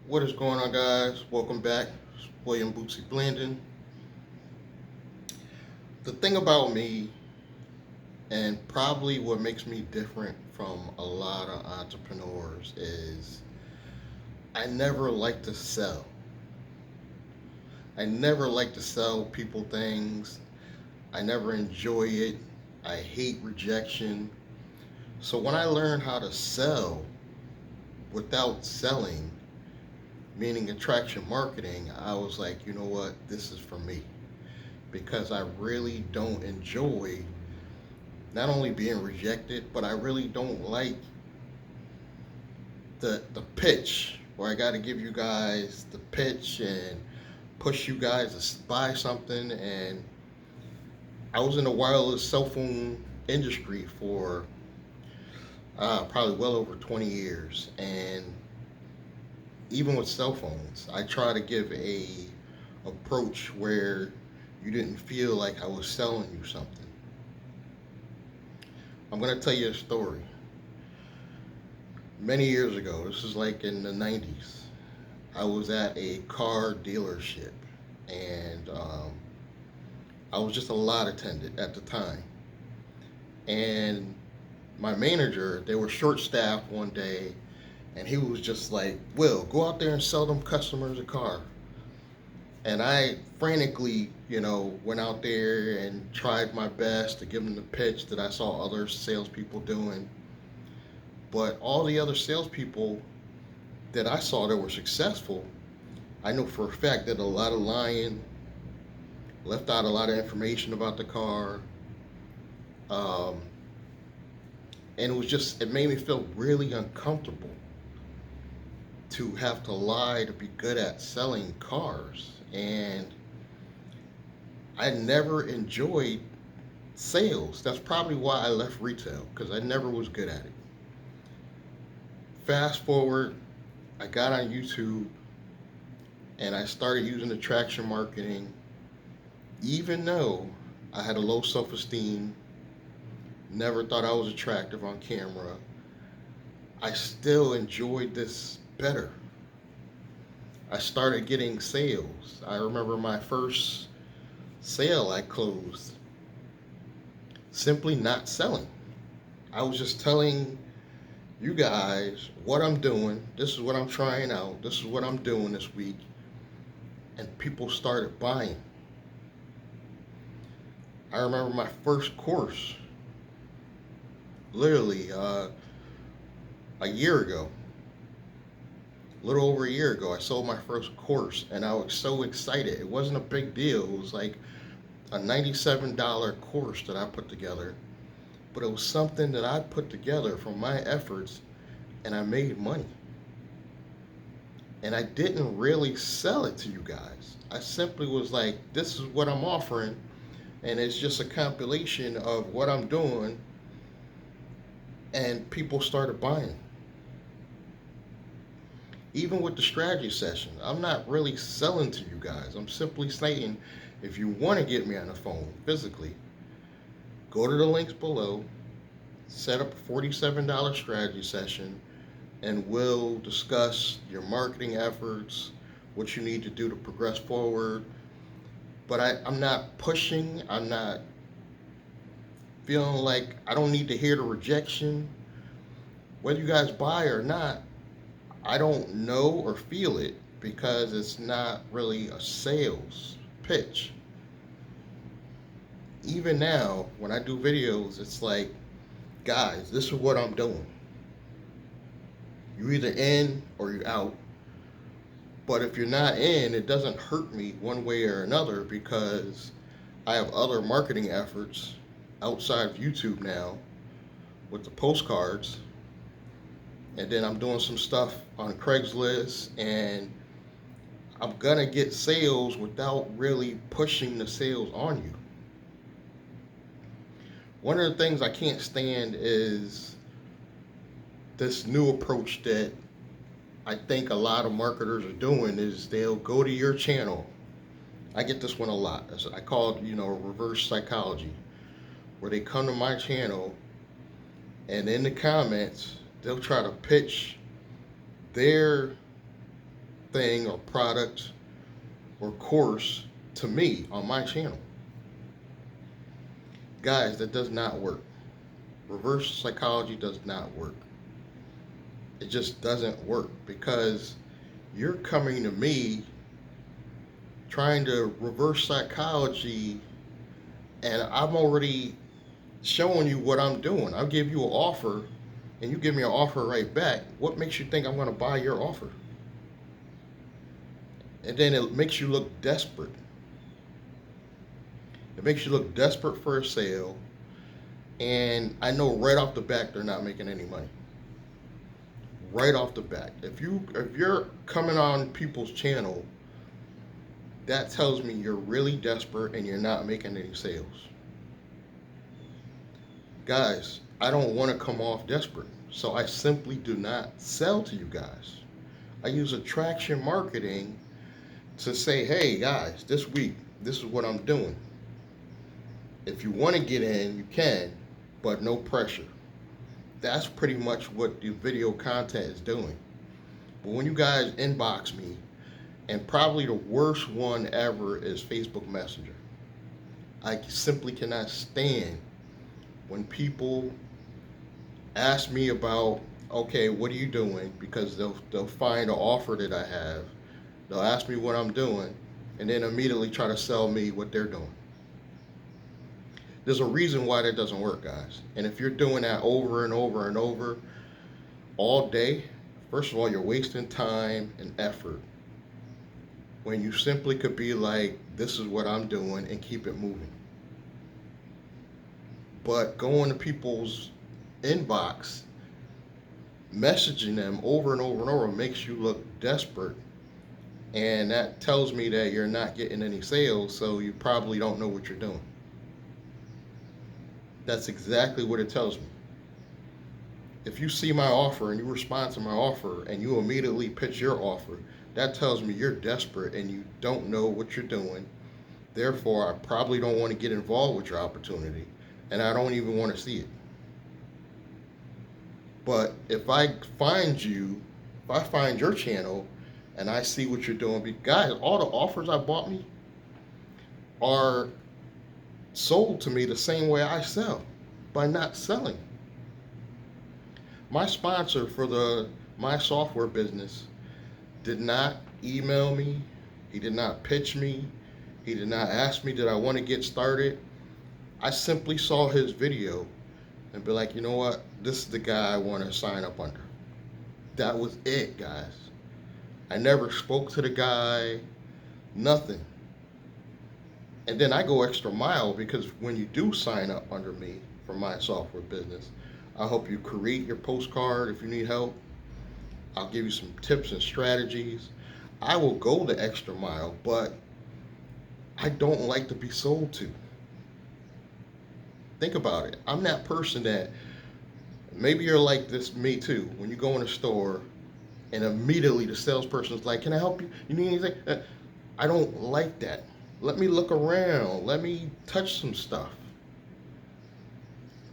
What is going on, guys? Welcome back. It's William Bootsy Blandon. The thing about me, and probably what makes me different from a lot of entrepreneurs, is I never like to sell. I never like to sell people things. I never enjoy it. I hate rejection. So when I learned how to sell without selling, meaning attraction marketing, I was like, you know what? This is for me because I really don't enjoy not only being rejected, but I really don't like the pitch where I got to give you guys the pitch and push you guys to buy something. And I was in the wireless cell phone industry for probably well over 20 years, and even with cell phones, I try to give a approach where you didn't feel like I was selling you something. I'm gonna tell you a story. Many years ago, this is like in the 90s, I was at a car dealership, and I was just a lot attendant at the time. And my manager, they were short staffed one day, and he was just like, Will, go out there and sell them customers a car. And I frantically, went out there and tried my best to give them the pitch that I saw other salespeople doing. But all the other salespeople that I saw that were successful, I know for a fact that a lot of lying, left out a lot of information about the car. Um, and it made me feel really uncomfortable to have to lie to be good at selling cars. And I never enjoyed sales. That's probably why I left retail, because I never was good at it. Fast forward, I got on YouTube and I started using attraction marketing, even though I had a low self esteem, never thought I was attractive on camera. I still enjoyed this better. I started getting sales. I remember my first sale I closed simply not selling. I was just telling you guys what I'm doing. This is what I'm trying out. This is what I'm doing this week. And people started buying. I remember my first course, literally a year ago, a little over a year ago, I sold my first course and I was so excited. It wasn't a big deal. It was like a $97 course that I put together, but it was something that I put together from my efforts and I made money. And I didn't really sell it to you guys. I simply was like, this is what I'm offering, and it's just a compilation of what I'm doing, and people started buying. Even with the strategy session, I'm not really selling to you guys. I'm simply saying, if you want to get me on the phone physically, go to the links below, set up a $47 strategy session, and we'll discuss your marketing efforts, what you need to do to progress forward. But I'm not pushing, I'm not feeling like I don't need to hear the rejection. Whether you guys buy or not, I don't know or feel it because it's not really a sales pitch. Even now, when I do videos, it's like, guys, this is what I'm doing. You're either in or you're out. But if you're not in, it doesn't hurt me one way or another because I have other marketing efforts outside of YouTube now with the postcards. And then I'm doing some stuff on Craigslist, and I'm gonna get sales without really pushing the sales on you. One of the things I can't stand is this new approach that I think a lot of marketers are doing is they'll go to your channel. I get this one a lot. I call it, reverse psychology, where they come to my channel and in the comments they'll try to pitch their thing or product or course to me on my channel. Guys, that does not work. Reverse psychology does not work. It just doesn't work because you're coming to me trying to reverse psychology, and I'm already showing you what I'm doing. I'll give you an offer and you give me an offer right back. What makes you think I'm going to buy your offer? And then it makes you look desperate. It makes you look desperate for a sale, and I know right off the bat they're not making any money. Right off the bat. If you're coming on people's channel, that tells me you're really desperate and you're not making any sales. Guys, I don't want to come off desperate, so I simply do not sell to you guys. I use attraction marketing to say, hey guys, this week, this is what I'm doing. If you want to get in, you can, but no pressure. That's pretty much what the video content is doing. But when you guys inbox me, and probably the worst one ever is Facebook Messenger. I simply cannot stand when people ask me about, okay, what are you doing? Because they'll find an offer that I have. They'll ask me what I'm doing, and then immediately try to sell me what they're doing. There's a reason why that doesn't work, guys. And if you're doing that over and over and over all day, first of all, you're wasting time and effort when you simply could be like, this is what I'm doing, and keep it moving. But going to people's inbox, messaging them over and over and over makes you look desperate. And that tells me that you're not getting any sales, so you probably don't know what you're doing. That's exactly what it tells me. If you see my offer and you respond to my offer and you immediately pitch your offer, that tells me you're desperate and you don't know what you're doing. Therefore, I probably don't want to get involved with your opportunity, and I don't even want to see it. But if I find your channel and I see what you're doing, guys, all the offers I bought me are sold to me the same way I sell, by not selling. My sponsor for my software business did not email me. He did not pitch me. He did not ask me, did I want to get started? I simply saw his video and be like, you know what? This is the guy I want to sign up under. That was it, guys. I never spoke to the guy, nothing. And then I go extra mile because when you do sign up under me for my software business, I'll help you create your postcard if you need help. I'll give you some tips and strategies. I will go the extra mile, but I don't like to be sold to. Think about it. I'm that person that, maybe you're like this, me too. When you go in a store and immediately the salesperson's like, can I help you? You need anything? I don't like that. Let me look around. Let me touch some stuff.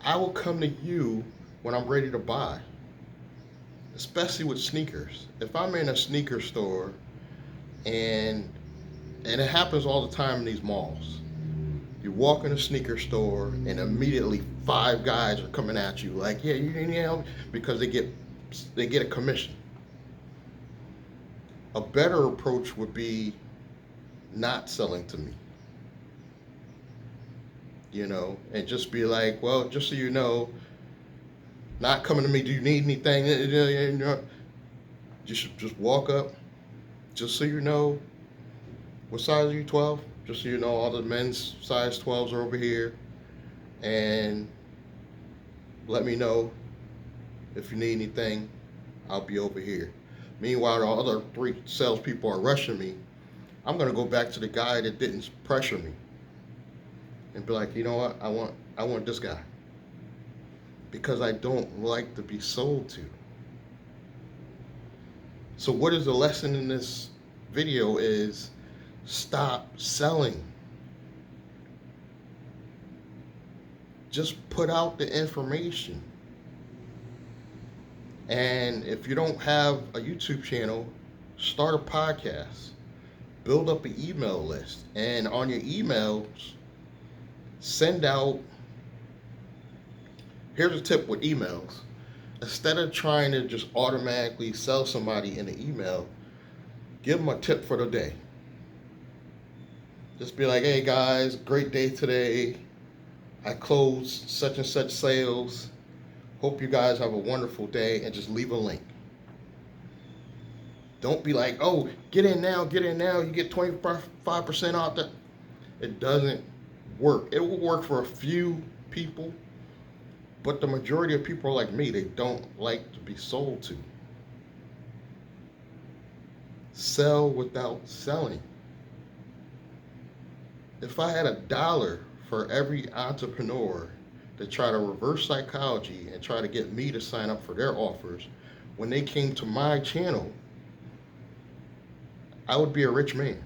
I will come to you when I'm ready to buy, especially with sneakers. If I'm in a sneaker store, and it happens all the time in these malls. You walk in a sneaker store and immediately 5 guys are coming at you like, yeah, you need help, because they get a commission. A better approach would be not selling to me. And just be like, well, just so you know, not coming to me, do you need anything? You should just walk up, just so you know, what size are you, 12? Just so you know, all the men's size 12s are over here, and let me know if you need anything. I'll be over here. Meanwhile, the other 3 salespeople are rushing me. I'm gonna go back to the guy that didn't pressure me and be like, you know what, I want this guy, because I don't like to be sold to. So what is the lesson in this video is, stop selling. Just put out the information. And if you don't have a YouTube channel, Start a podcast. Build up an email list. And on your emails, send out. Here's a tip with emails. Instead of trying to just automatically sell somebody in an email, give them a tip for the day. Just be like, hey guys, great day today. I closed such and such sales. Hope you guys have a wonderful day, and just leave a link. Don't be like, oh, get in now, you get 25% off. It doesn't work. It will work for a few people, but the majority of people are like me. They don't like to be sold to. Sell without selling. If I had $1 for every entrepreneur to try to reverse psychology and try to get me to sign up for their offers, when they came to my channel, I would be a rich man.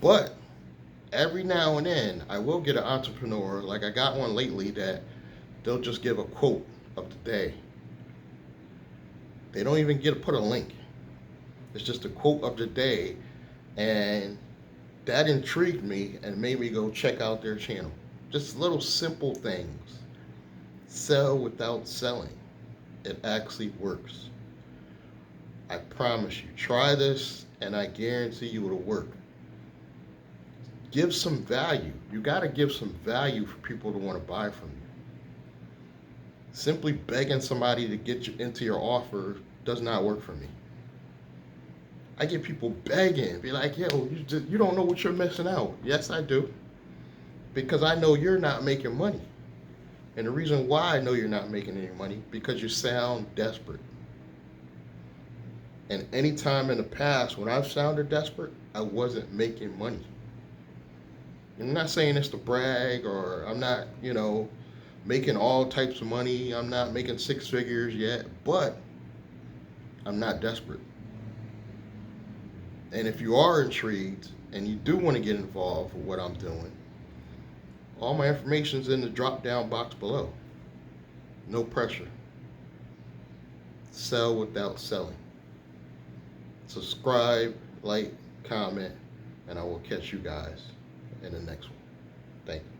But every now and then, I will get an entrepreneur, like I got one lately, that they'll just give a quote of the day. They don't even get to put a link. It's just a quote of the day, and that intrigued me and made me go check out their channel. Just little simple things. Sell without selling. It actually works. I promise you. Try this, and I guarantee you it'll work. Give some value. You got to give some value for people to want to buy from you. Simply begging somebody to get you into your offer does not work for me. I get people begging, be like, yo, you don't know what you're missing out. Yes, I do. Because I know you're not making money. And the reason why I know you're not making any money, because you sound desperate. And any time in the past when I've sounded desperate, I wasn't making money. I'm not saying this to brag, or I'm not, making all types of money. I'm not making 6 figures yet, but I'm not desperate. And if you are intrigued and you do want to get involved with what I'm doing, all my information is in the drop-down box below. No pressure. Sell without selling. Subscribe, like, comment, and I will catch you guys in the next one. Thank you.